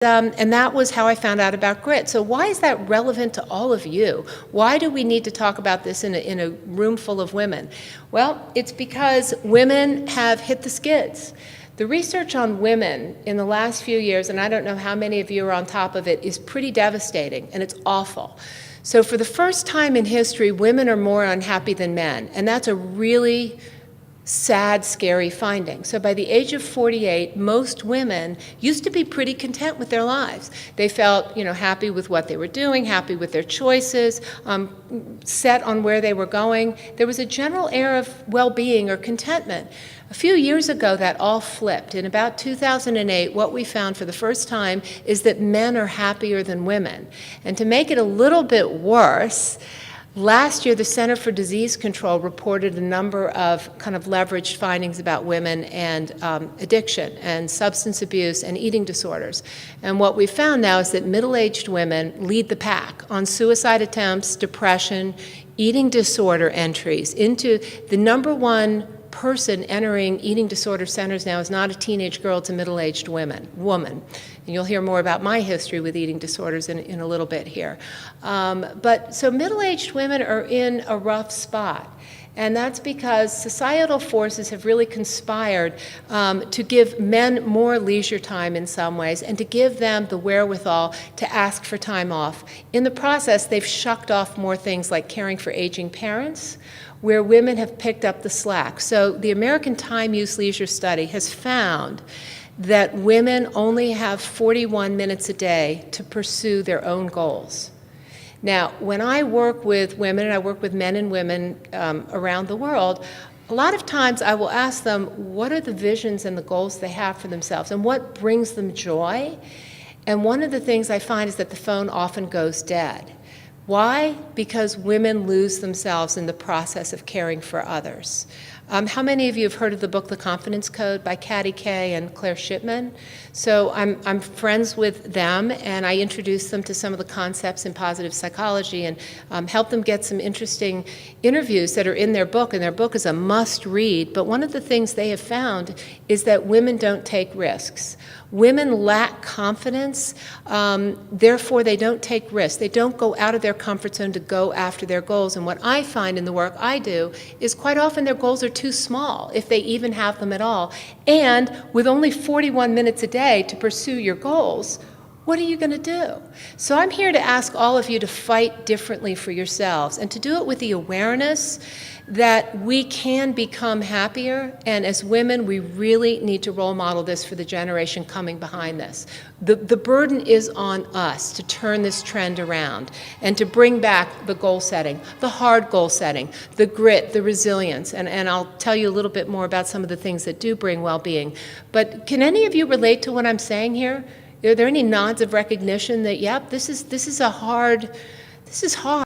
And that was how I found out about grit. So why is that relevant to all of you? Why do we need to talk about this in a room full of women? Well, it's because women have hit the skids. The research on women in the last few years, and I don't know how many of you are on top of it, is pretty devastating, and it's awful. So for the first time in history, women are more unhappy than men, and that's a really sad, scary finding. So by the age of 48, most women used to be pretty content with their lives. They felt, happy with what they were doing, happy with their choices, set on where they were going. There was a general air of well-being or contentment. A few years ago, that all flipped. In about 2008, what we found for the first time is that men are happier than women. And to make it a little bit worse, last year, the Center for Disease Control reported a number of kind of leveraged findings about women and addiction and substance abuse and eating disorders. And what we found now is that middle-aged women lead the pack on suicide attempts, depression, eating disorder entries. Into the number one person entering eating disorder centers now is not a teenage girl, it's a middle-aged woman. And you'll hear more about my history with eating disorders in a little bit here. So middle-aged women are in a rough spot. And that's because societal forces have really conspired to give men more leisure time in some ways and to give them the wherewithal to ask for time off. In the process, they've shucked off more things like caring for aging parents, where women have picked up the slack. So the American Time Use Leisure Study has found that women only have 41 minutes a day to pursue their own goals. Now, when I work with women, and I work with men and women around the world, a lot of times I will ask them, what are the visions and the goals they have for themselves, and what brings them joy? And one of the things I find is that the phone often goes dead. Why? Because women lose themselves in the process of caring for others. How many of you have heard of the book The Confidence Code by Katty Kay and Claire Shipman? So I'm friends with them, and I introduce them to some of the concepts in positive psychology and help them get some interesting interviews that are in their book, and their book is a must-read. But one of the things they have found is that women don't take risks. Women lack confidence, therefore they don't take risks. They don't go out of their comfort zone to go after their goals. And what I find in the work I do is quite often their goals are too small, if they even have them at all. And with only 41 minutes a day to pursue your goals, what are you going to do? So I'm here to ask all of you to fight differently for yourselves and to do it with the awareness that we can become happier, and as women, we really need to role model this for the generation coming behind this. The burden is on us to turn this trend around and to bring back the goal setting, the hard goal setting, the grit, the resilience, and I'll tell you a little bit more about some of the things that do bring well-being. But can any of you relate to what I'm saying here? Are there any nods of recognition that, yep, this is hard.